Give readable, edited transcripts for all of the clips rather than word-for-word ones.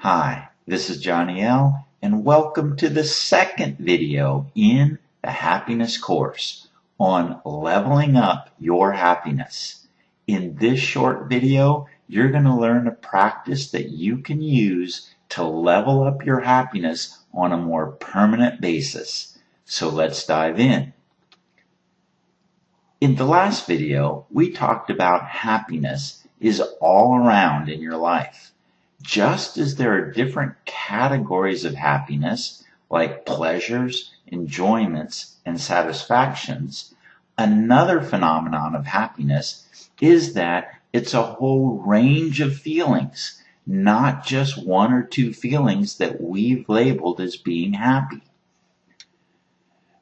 Hi, this is Johnny L, and welcome to the second video in the happiness course on leveling up your happiness. In this short video, you're going to learn a practice that you can use to level up your happiness on a more permanent basis. So let's dive in. In the last video, we talked about happiness is all around in your life. Just as there are different categories of happiness, like pleasures, enjoyments, and satisfactions, another phenomenon of happiness is that it's a whole range of feelings, not just one or two feelings that we've labeled as being happy.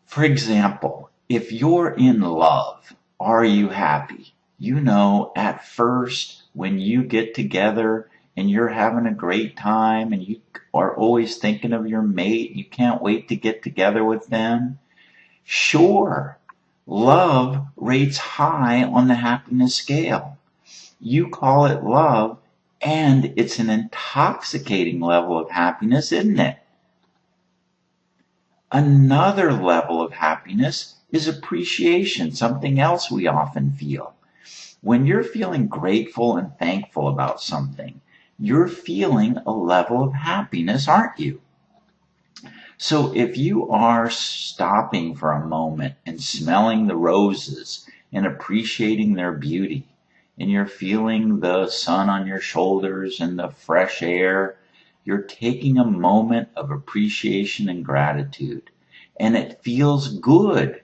For example, if you're in love, are you happy? You know, at first, when you get together and you're having a great time and you are always thinking of your mate, you can't wait to get together with them. Sure, love rates high on the happiness scale. You call it love, and it's an intoxicating level of happiness, isn't it? Another level of happiness is appreciation, something else we often feel. When you're feeling grateful and thankful about something, you're feeling a level of happiness, aren't you? So if you are stopping for a moment and smelling the roses and appreciating their beauty, and you're feeling the sun on your shoulders and the fresh air, you're taking a moment of appreciation and gratitude, and it feels good.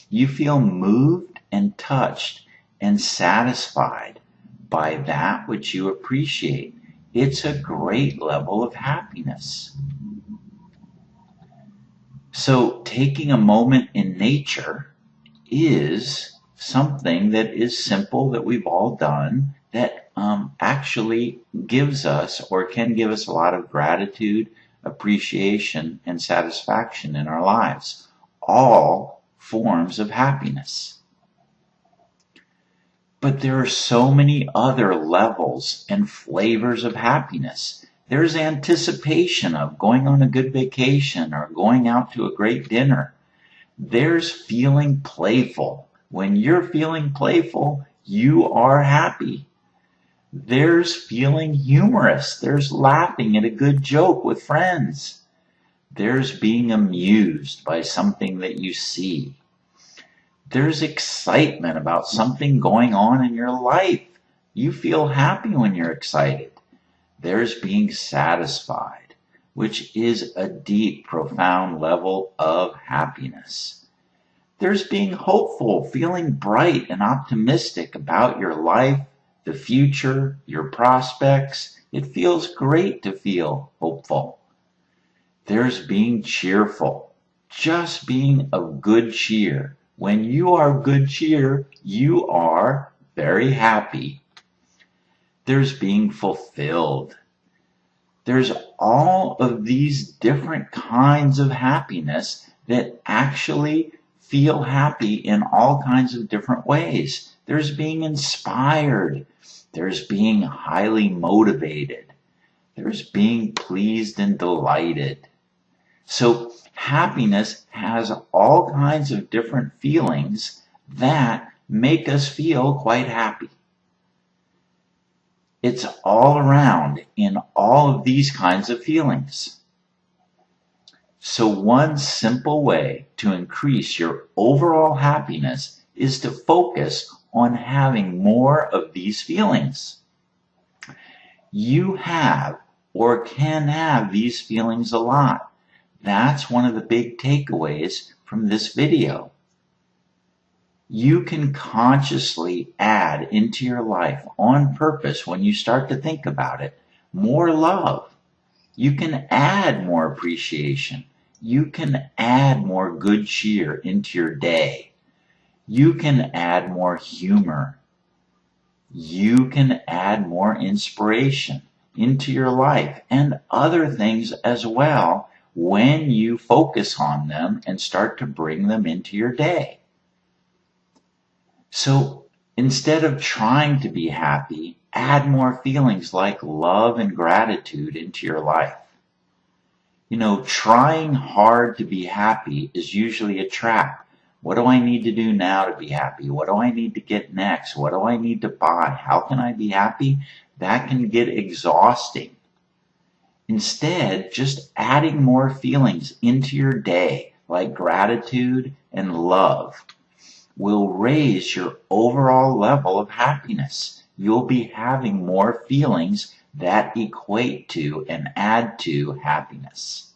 You feel moved and touched and satisfied by that which you appreciate. It's a great level of happiness. So taking a moment in nature is something that is simple, that we've all done, that actually gives us or can give us a lot of gratitude, appreciation, and satisfaction in our lives. All forms of happiness. But there are so many other levels and flavors of happiness. There's anticipation of going on a good vacation or going out to a great dinner. There's feeling playful. When you're feeling playful, you are happy. There's feeling humorous. There's laughing at a good joke with friends. There's being amused by something that you see. There's excitement about something going on in your life. You feel happy when you're excited. There's being satisfied, which is a deep, profound level of happiness. There's being hopeful, feeling bright and optimistic about your life, the future, your prospects. It feels great to feel hopeful. There's being cheerful, just being of good cheer. When you are good cheer, you are very happy. There's being fulfilled. There's all of these different kinds of happiness that actually feel happy in all kinds of different ways. There's being inspired. There's being highly motivated. There's being pleased and delighted. So happiness has all kinds of different feelings that make us feel quite happy. It's all around in all of these kinds of feelings. So one simple way to increase your overall happiness is to focus on having more of these feelings. You have or can have these feelings a lot. That's one of the big takeaways from this video. You can consciously add into your life on purpose, when you start to think about it, more love. You can add more appreciation. You can add more good cheer into your day. You can add more humor. You can add more inspiration into your life and other things as well when you focus on them and start to bring them into your day. So instead of trying to be happy, add more feelings like love and gratitude into your life. Trying hard to be happy is usually a trap. What do I need to do now to be happy? What do I need to get next? What do I need to buy? How can I be happy? That can get exhausting. Instead, just adding more feelings into your day, like gratitude and love, will raise your overall level of happiness. You'll be having more feelings that equate to and add to happiness.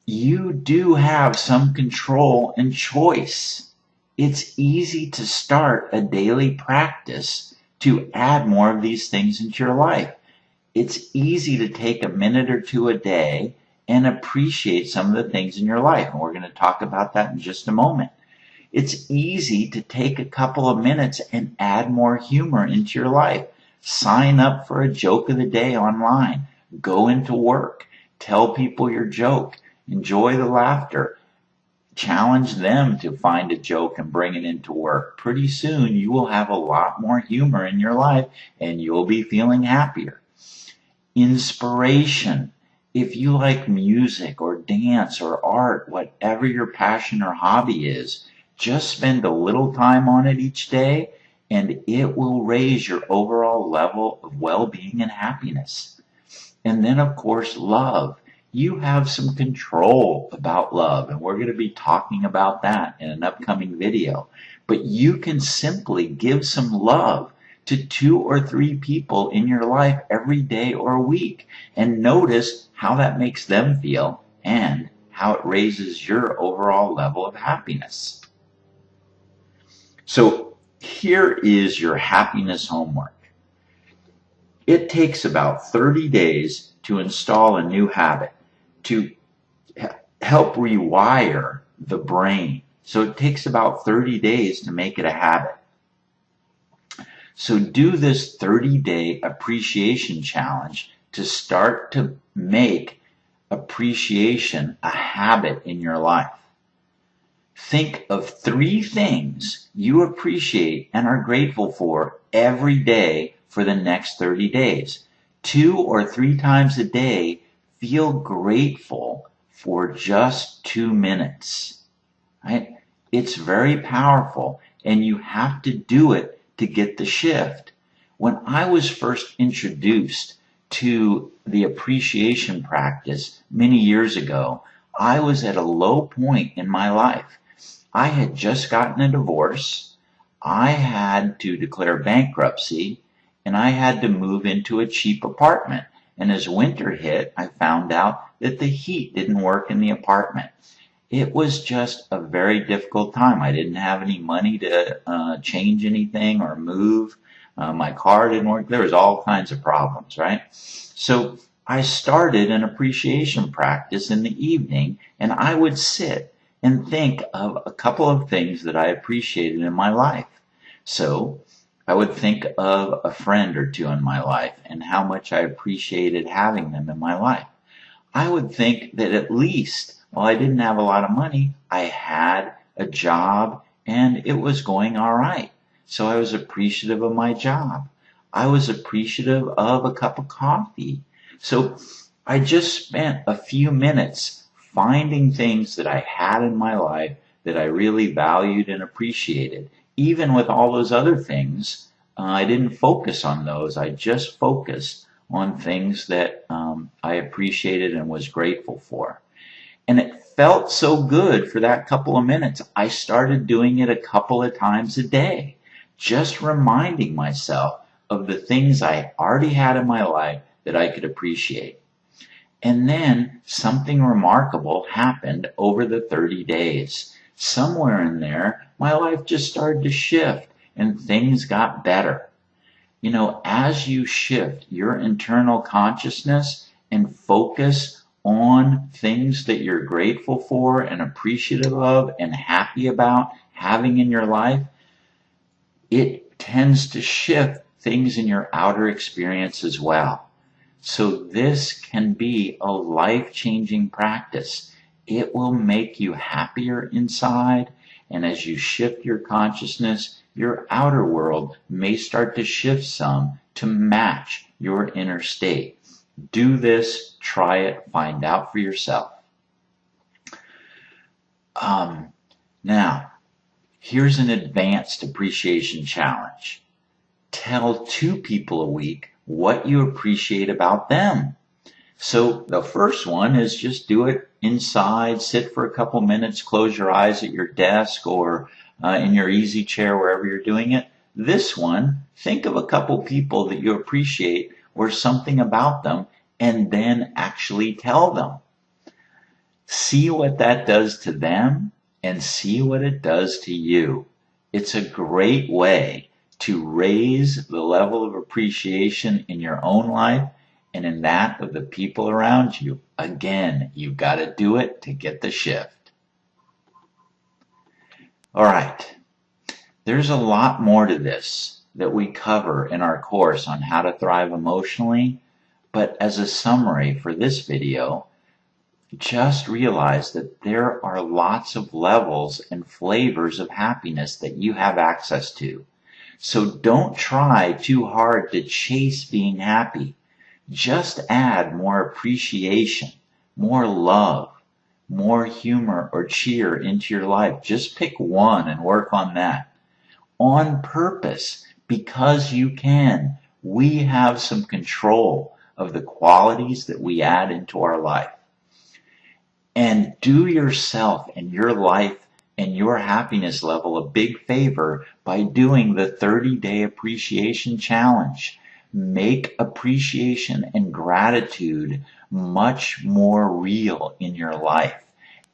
You do have some control and choice. It's easy to start a daily practice to add more of these things into your life. It's easy to take a minute or two a day and appreciate some of the things in your life. And we're going to talk about that in just a moment. It's easy to take a couple of minutes and add more humor into your life. Sign up for a joke of the day online. Go into work. Tell people your joke. Enjoy the laughter. Challenge them to find a joke and bring it into work. Pretty soon you will have a lot more humor in your life and you'll be feeling happier. Inspiration. If you like music or dance or art, whatever your passion or hobby is, just spend a little time on it each day and it will raise your overall level of well-being and happiness. And then, of course, love. You have some control about love, and we're going to be talking about that in an upcoming video. But you can simply give some love to 2 or 3 people in your life every day or week and notice how that makes them feel and how it raises your overall level of happiness. So here is your happiness homework. It takes about 30 days to install a new habit to help rewire the brain. So it takes about 30 days to make it a habit. So do this 30-day appreciation challenge to start to make appreciation a habit in your life. Think of 3 things you appreciate and are grateful for every day for the next 30 days. 2 or 3 times a day, feel grateful for just 2 minutes. Right? It's very powerful, and you have to do it to get the shift. When I was first introduced to the appreciation practice many years ago, I was at a low point in my life. I had just gotten a divorce, I had to declare bankruptcy, and I had to move into a cheap apartment. And as winter hit, I found out that the heat didn't work in the apartment. It was just a very difficult time. I didn't have any money to change anything or move. My car didn't work. There was all kinds of problems, right? So I started an appreciation practice in the evening, and I would sit and think of a couple of things that I appreciated in my life. So I would think of a friend or 2 in my life and how much I appreciated having them in my life. I would think that at least, while I didn't have a lot of money, I had a job and it was going all right. So I was appreciative of my job. I was appreciative of a cup of coffee. So I just spent a few minutes finding things that I had in my life that I really valued and appreciated. Even with all those other things, I didn't focus on those. I just focused on things that I appreciated and was grateful for. And it felt so good for that couple of minutes. I started doing it a couple of times a day, just reminding myself of the things I already had in my life that I could appreciate. And then something remarkable happened over the 30 days. Somewhere in there, my life just started to shift and things got better. As you shift your internal consciousness and focus on things that you're grateful for and appreciative of and happy about having in your life, it tends to shift things in your outer experience as well. So this can be a life-changing practice. It will make you happier inside, and as you shift your consciousness, your outer world may start to shift some to match your inner state. Do this, try it, find out for yourself. Now, here's an advanced appreciation challenge. Tell 2 people a week what you appreciate about them. So the first one is just do it inside, sit for a couple minutes, close your eyes at your desk or in your easy chair, wherever you're doing it. This one, think of a couple people that you appreciate or something about them, and then actually tell them. See what that does to them and see what it does to you. It's a great way to raise the level of appreciation in your own life and in that of the people around you. Again, you've got to do it to get the shift. All right. There's a lot more to this that we cover in our course on how to thrive emotionally, but as a summary for this video, just realize that there are lots of levels and flavors of happiness that you have access to. So don't try too hard to chase being happy. Just add more appreciation, more love, more humor or cheer into your life. Just pick one and work on that. On purpose, because you can. We have some control of the qualities that we add into our life. And do yourself and your life and your happiness level a big favor by doing the 30-day appreciation challenge. Make appreciation and gratitude much more real in your life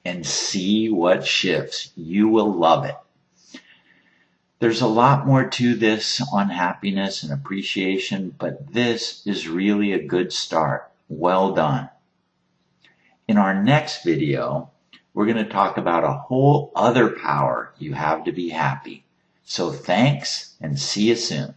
and see what shifts. You will love it. There's a lot more to this on happiness and appreciation, but this is really a good start. Well done. In our next video, we're going to talk about a whole other power you have to be happy. So thanks and see you soon.